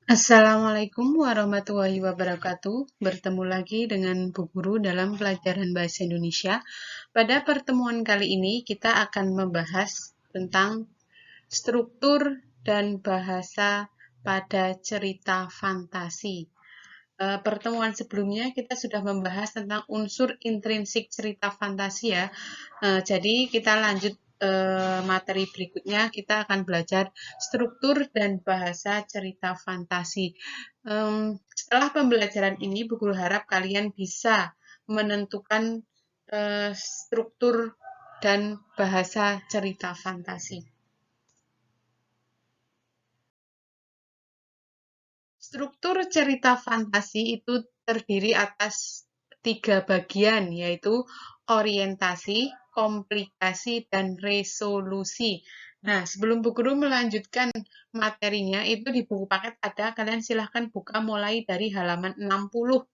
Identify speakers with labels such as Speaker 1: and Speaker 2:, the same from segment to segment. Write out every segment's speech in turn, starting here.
Speaker 1: Assalamualaikum warahmatullahi wabarakatuh. Bertemu lagi dengan Bu Guru dalam pelajaran Bahasa Indonesia. Pada pertemuan kali ini kita akan membahas tentang struktur dan bahasa pada cerita fantasi. Pertemuan sebelumnya kita sudah membahas tentang unsur intrinsik cerita fantasi ya. Jadi kita lanjut materi berikutnya, kita akan belajar struktur dan bahasa cerita fantasi. Setelah pembelajaran ini, Bu Guru harap kalian bisa menentukan struktur dan bahasa cerita fantasi. Struktur cerita fantasi itu terdiri atas 3 bagian, yaitu orientasi, komplikasi, dan resolusi. Nah, sebelum Bu Guru melanjutkan materinya, itu di buku paket ada, kalian silahkan buka mulai dari halaman 60.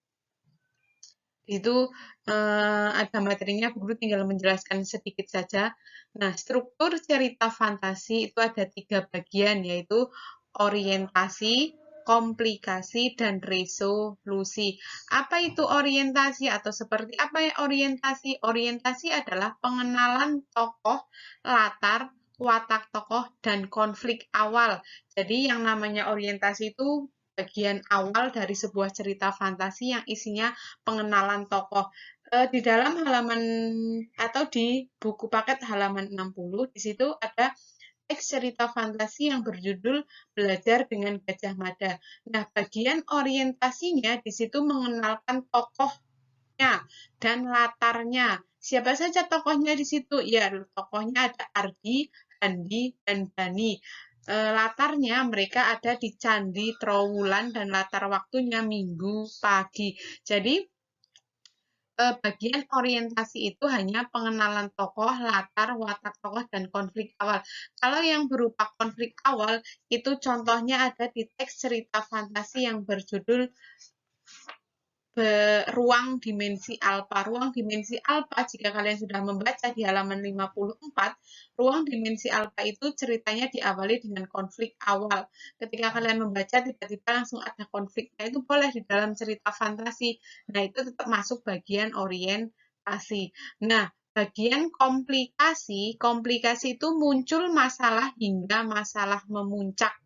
Speaker 1: Itu ada materinya, Bu Guru tinggal menjelaskan sedikit saja. Nah, struktur cerita fantasi itu ada 3 bagian, yaitu orientasi, komplikasi, dan resolusi. Apa itu orientasi atau seperti apa ya orientasi? Orientasi adalah pengenalan tokoh, latar, watak tokoh, dan konflik awal. Jadi yang namanya orientasi itu bagian awal dari sebuah cerita fantasi yang isinya pengenalan tokoh. Di dalam halaman atau di buku paket halaman 60, di situ ada teks cerita fantasi yang berjudul Belajar dengan Gajah Mada. Nah, bagian orientasinya di situ mengenalkan tokohnya dan latarnya. Siapa saja tokohnya di situ? Ya, tokohnya ada Ardi, Handi, dan Bani. Latarnya mereka ada di Candi Trowulan dan latar waktunya Minggu pagi. Jadi, bagian orientasi itu hanya pengenalan tokoh, latar, watak tokoh, dan konflik awal. Kalau yang berupa konflik awal, itu contohnya ada di teks cerita fantasi yang berjudul Ruang Dimensi Alpha. Ruang Dimensi Alpha, jika kalian sudah membaca di halaman 54, Ruang Dimensi Alpha itu ceritanya diawali dengan konflik awal. Ketika kalian membaca, tiba-tiba langsung ada konfliknya, itu boleh di dalam cerita fantasi. Nah, itu tetap masuk bagian orientasi. Nah, bagian komplikasi itu muncul masalah hingga masalah memuncak.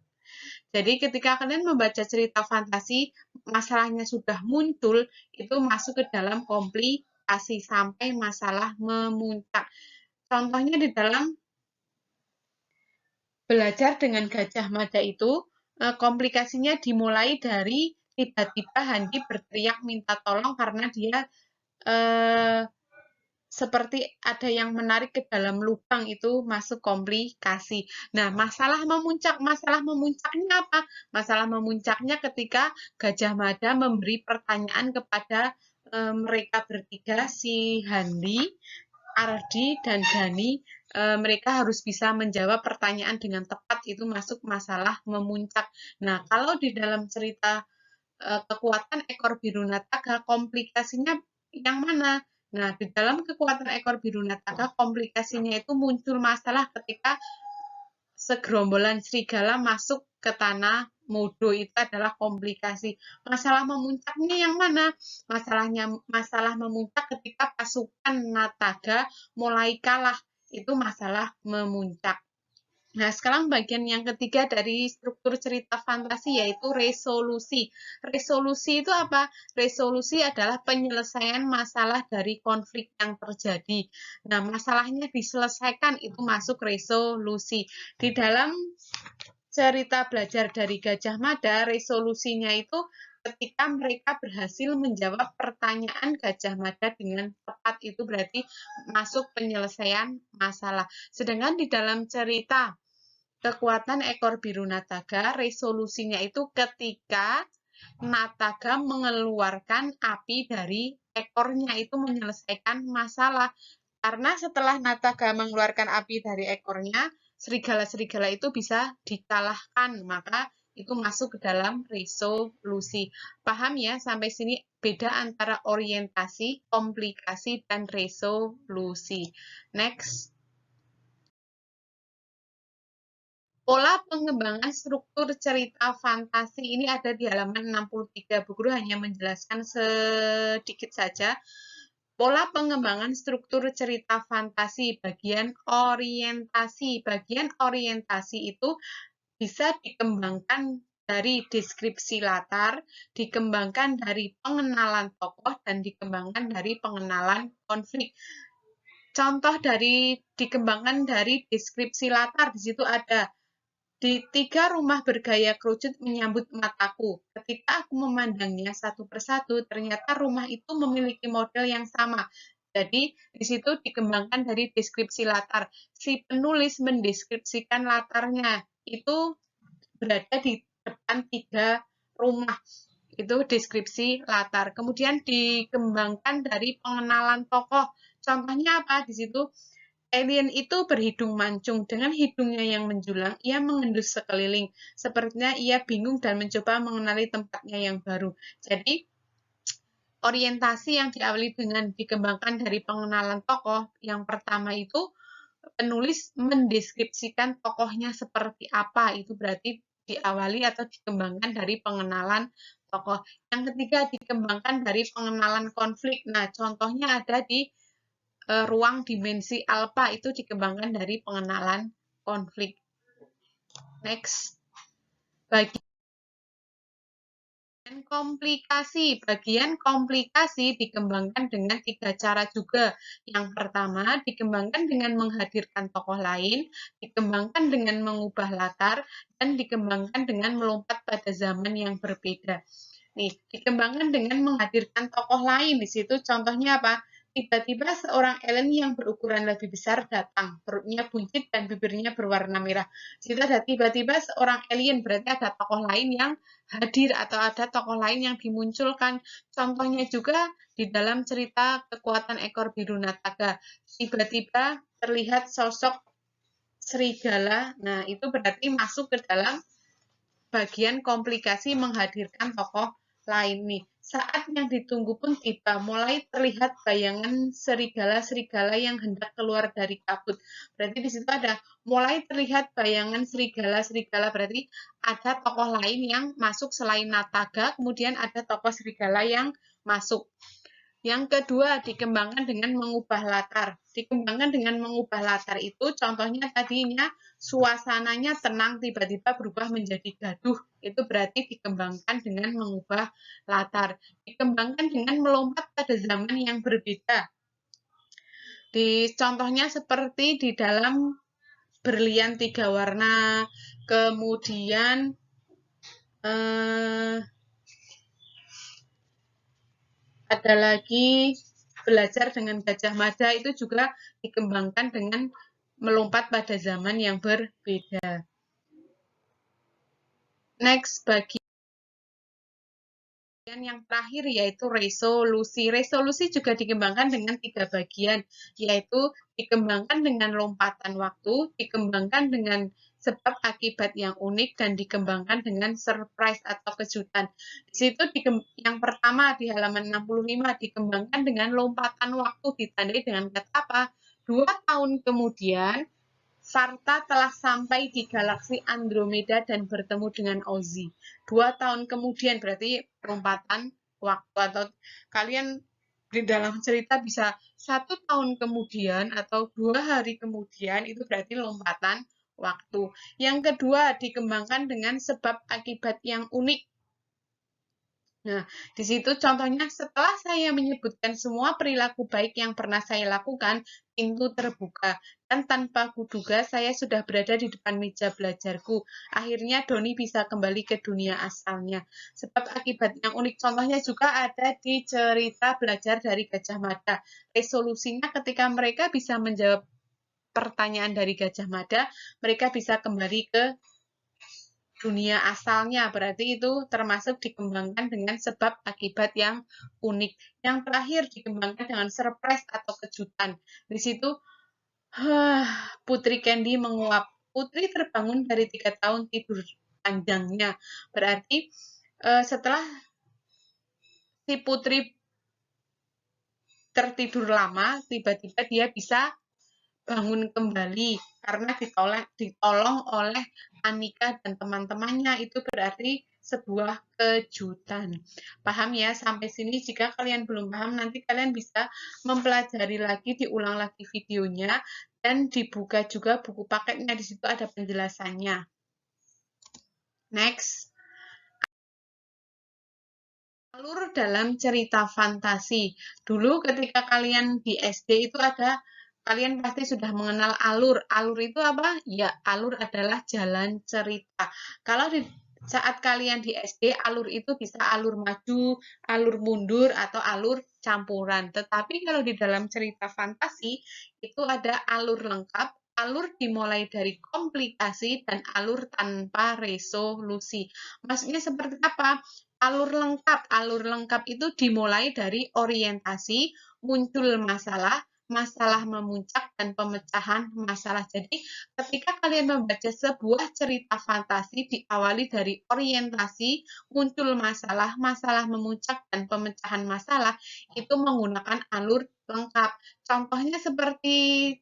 Speaker 1: Jadi ketika kalian membaca cerita fantasi, masalahnya sudah muncul, itu masuk ke dalam komplikasi sampai masalah memuncak. Contohnya di dalam Belajar dengan Gajah Mada itu, komplikasinya dimulai dari tiba-tiba Handi berteriak minta tolong karena dia eh, seperti ada yang menarik ke dalam lubang, itu masuk komplikasi. Nah, masalah memuncaknya apa? Masalah memuncaknya ketika Gajah Mada memberi pertanyaan kepada mereka bertiga, si Handi, Ardi, dan Dani. Mereka harus bisa menjawab pertanyaan dengan tepat, itu masuk masalah memuncak. Nah, kalau di dalam cerita kekuatan ekor biru nataga, komplikasinya yang mana? Nah, di dalam kekuatan ekor biru nataga, komplikasinya itu muncul masalah ketika segerombolan serigala masuk ke tanah Modo, itu adalah komplikasi. Masalah memuncaknya yang mana? Masalah memuncak ketika pasukan Nataga mulai kalah, itu masalah memuncak. Nah, sekarang bagian yang ketiga dari struktur cerita fantasi, yaitu resolusi. Resolusi itu apa? Resolusi adalah penyelesaian masalah dari konflik yang terjadi. Nah, masalahnya diselesaikan, itu masuk resolusi. Di dalam cerita Belajar dari Gajah Mada, resolusinya itu ketika mereka berhasil menjawab pertanyaan Gajah Mada dengan tepat, itu berarti masuk penyelesaian masalah. Sedangkan di dalam cerita Kekuatan ekor biru nataga, resolusinya itu ketika nataga mengeluarkan api dari ekornya, itu menyelesaikan masalah. Karena setelah nataga mengeluarkan api dari ekornya, serigala-serigala itu bisa dikalahkan, maka itu masuk ke dalam resolusi. Paham ya sampai sini beda antara orientasi, komplikasi, dan resolusi. Next. Pola pengembangan struktur cerita fantasi ini ada di halaman 63. Bu Guru hanya menjelaskan sedikit saja. Pola pengembangan struktur cerita fantasi, bagian orientasi. Bagian orientasi itu bisa dikembangkan dari deskripsi latar, dikembangkan dari pengenalan tokoh, dan dikembangkan dari pengenalan konflik. Contoh dari dikembangkan dari deskripsi latar, di situ ada di 3 rumah bergaya kerucut menyambut mataku. Ketika aku memandangnya satu persatu, ternyata rumah itu memiliki model yang sama. Jadi, di situ dikembangkan dari deskripsi latar. Si penulis mendeskripsikan latarnya. Itu berada di depan 3 rumah. Itu deskripsi latar. Kemudian dikembangkan dari pengenalan tokoh. Contohnya apa? Di situ alien itu berhidung mancung. Dengan hidungnya yang menjulang, ia mengendus sekeliling. Sepertinya ia bingung dan mencoba mengenali tempatnya yang baru. Jadi, orientasi yang diawali dengan dikembangkan dari pengenalan tokoh. Yang pertama itu, penulis mendeskripsikan tokohnya seperti apa. Itu berarti diawali atau dikembangkan dari pengenalan tokoh. Yang ketiga, dikembangkan dari pengenalan konflik. Nah, contohnya ada di ruang dimensi alfa, itu dikembangkan dari pengenalan konflik. Next. Bagian komplikasi. Bagian komplikasi dikembangkan dengan 3 cara juga. Yang pertama, dikembangkan dengan menghadirkan tokoh lain, dikembangkan dengan mengubah latar, dan dikembangkan dengan melompat pada zaman yang berbeda. Nih, dikembangkan dengan menghadirkan tokoh lain. Di situ contohnya apa? Tiba-tiba seorang alien yang berukuran lebih besar datang. Perutnya buncit dan bibirnya berwarna merah. Di situ ada tiba-tiba seorang alien, berarti ada tokoh lain yang hadir atau ada tokoh lain yang dimunculkan. Contohnya juga di dalam cerita Kekuatan Ekor Biru Nataga. Tiba-tiba terlihat sosok serigala. Nah, itu berarti masuk ke dalam bagian komplikasi menghadirkan tokoh lain nih. Saat yang ditunggu pun tiba, mulai terlihat bayangan serigala-serigala yang hendak keluar dari kabut. Berarti di situ ada mulai terlihat bayangan serigala-serigala, berarti ada tokoh lain yang masuk selain Nataga, kemudian ada tokoh serigala yang masuk. Yang kedua, dikembangkan dengan mengubah latar. Dikembangkan dengan mengubah latar itu contohnya tadinya suasananya tenang tiba-tiba berubah menjadi gaduh. Itu berarti dikembangkan dengan mengubah latar. Dikembangkan dengan melompat pada zaman yang berbeda. Di contohnya seperti di dalam Berlian 3 warna, kemudian ada lagi Belajar dengan Gajah Mada, itu juga dikembangkan dengan melompat pada zaman yang berbeda. Next, bagian yang terakhir yaitu resolusi. Resolusi juga dikembangkan dengan 3 bagian, yaitu dikembangkan dengan lompatan waktu, dikembangkan dengan sebab akibat yang unik, dan dikembangkan dengan surprise atau kejutan. Di situ yang pertama di halaman 65 dikembangkan dengan lompatan waktu, ditandai dengan kata apa? 2 tahun kemudian, Sarta telah sampai di galaksi Andromeda dan bertemu dengan Ozzy. 2 tahun kemudian berarti lompatan waktu, atau kalian di dalam cerita bisa 1 tahun kemudian atau 2 hari kemudian, itu berarti lompatan waktu. Yang kedua, dikembangkan dengan sebab akibat yang unik. Nah, di situ contohnya setelah saya menyebutkan semua perilaku baik yang pernah saya lakukan, pintu terbuka. Dan tanpa kuduga, saya sudah berada di depan meja belajarku. Akhirnya Doni bisa kembali ke dunia asalnya. Sebab akibat yang unik contohnya juga ada di cerita Belajar dari Gajah Mada. Resolusinya ketika mereka bisa menjawab pertanyaan dari Gajah Mada, mereka bisa kembali ke dunia asalnya, berarti itu termasuk dikembangkan dengan sebab akibat yang unik. Yang terakhir dikembangkan dengan surprise atau kejutan. Di situ Putri Candy menguap. Putri terbangun dari 3 tahun tidur panjangnya. Berarti setelah si Putri tertidur lama, tiba-tiba dia bisa bangun kembali karena ditolong oleh Anika dan teman-temannya. Itu berarti sebuah kejutan. Paham ya? Sampai sini jika kalian belum paham, nanti kalian bisa mempelajari lagi, diulang lagi videonya, dan dibuka juga buku paketnya. Di situ ada penjelasannya. Next. Alur dalam cerita fantasi. Dulu ketika kalian di SD itu kalian pasti sudah mengenal alur. Alur itu apa? Ya, alur adalah jalan cerita. Kalau di saat kalian di SD, alur itu bisa alur maju, alur mundur, atau alur campuran. Tetapi kalau di dalam cerita fantasi, itu ada alur lengkap, alur dimulai dari komplikasi, dan alur tanpa resolusi. Maksudnya seperti apa? Alur lengkap itu dimulai dari orientasi, muncul masalah, masalah memuncak, dan pemecahan masalah. Jadi, ketika kalian membaca sebuah cerita fantasi diawali dari orientasi, muncul masalah, masalah memuncak, dan pemecahan masalah, itu menggunakan alur lengkap. Contohnya seperti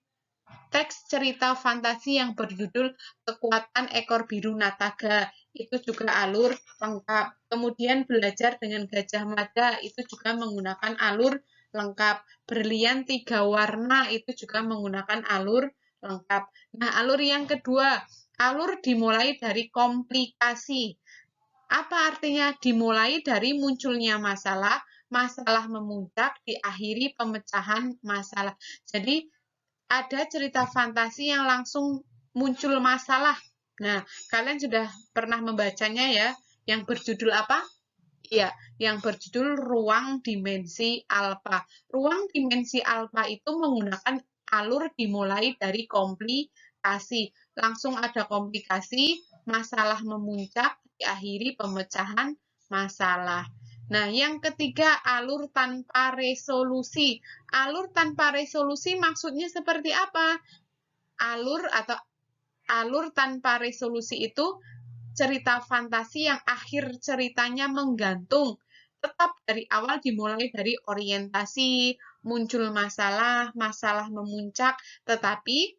Speaker 1: teks cerita fantasi yang berjudul Kekuatan Ekor Biru Nataga, itu juga alur lengkap. Kemudian Belajar dengan Gajah Mada, itu juga menggunakan alur lengkap. Berlian 3 warna, itu juga menggunakan alur lengkap. Nah, alur yang kedua, alur dimulai dari komplikasi. Apa artinya? Dimulai dari munculnya masalah, masalah memuncak, diakhiri pemecahan masalah. Jadi, ada cerita fantasi yang langsung muncul masalah. Nah, kalian sudah pernah membacanya ya, yang berjudul apa? Iya, yang berjudul Ruang Dimensi Alpha. Ruang Dimensi Alpha itu menggunakan alur dimulai dari komplikasi. Langsung ada komplikasi, masalah memuncak, diakhiri pemecahan masalah. Nah, yang ketiga, alur tanpa resolusi. Alur tanpa resolusi maksudnya seperti apa? Alur tanpa resolusi itu cerita fantasi yang akhir ceritanya menggantung. Tetap dari awal dimulai dari orientasi, muncul masalah, masalah memuncak, tetapi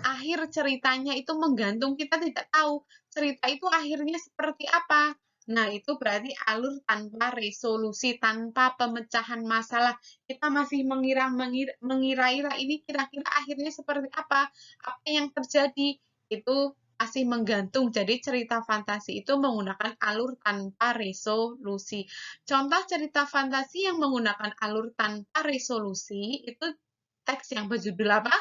Speaker 1: akhir ceritanya itu menggantung. Kita tidak tahu cerita itu akhirnya seperti apa. Nah, itu berarti alur tanpa resolusi, tanpa pemecahan masalah. Kita masih mengira-ira ini kira-kira akhirnya seperti apa yang terjadi. Itu masih menggantung. Jadi cerita fantasi itu menggunakan alur tanpa resolusi. Contoh cerita fantasi yang menggunakan alur tanpa resolusi itu teks yang berjudul apa?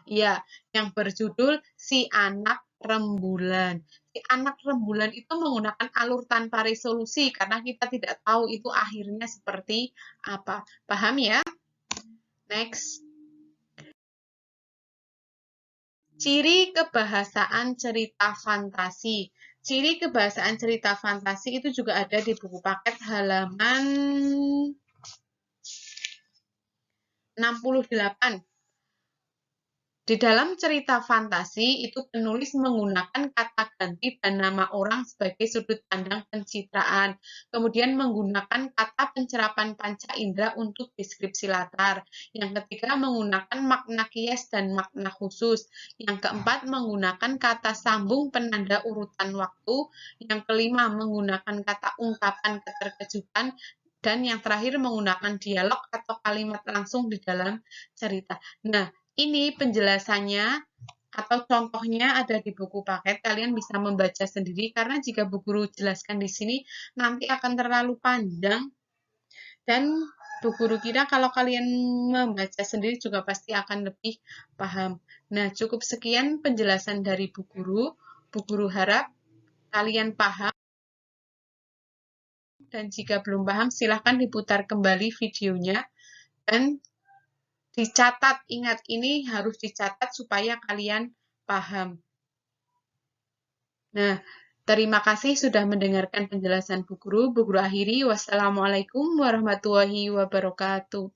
Speaker 1: Ya, yang berjudul Si Anak Rembulan. Si Anak Rembulan itu menggunakan alur tanpa resolusi karena kita tidak tahu itu akhirnya seperti apa. Paham ya? Next. Ciri kebahasaan cerita fantasi. Ciri kebahasaan cerita fantasi itu juga ada di buku paket halaman 68. Di dalam cerita fantasi, itu penulis menggunakan kata ganti dan nama orang sebagai sudut pandang pencitraan. Kemudian menggunakan kata pencerapan panca indera untuk deskripsi latar. Yang ketiga, menggunakan makna kias dan makna khusus. Yang keempat, menggunakan kata sambung penanda urutan waktu. Yang kelima, menggunakan kata ungkapan keterkejutan. Dan yang terakhir, menggunakan dialog atau kalimat langsung di dalam cerita. Nah, ini penjelasannya atau contohnya ada di buku paket. Kalian bisa membaca sendiri karena jika Bu Guru jelaskan di sini nanti akan terlalu panjang. Dan Bu Guru kira kalau kalian membaca sendiri juga pasti akan lebih paham. Nah, cukup sekian penjelasan dari Bu Guru. Bu Guru harap kalian paham. Dan jika belum paham, silahkan diputar kembali videonya. Dan dicatat, ingat ini harus dicatat supaya kalian paham. Nah, terima kasih sudah mendengarkan penjelasan Bu Guru. Bu Guru akhiri, wassalamualaikum warahmatullahi wabarakatuh.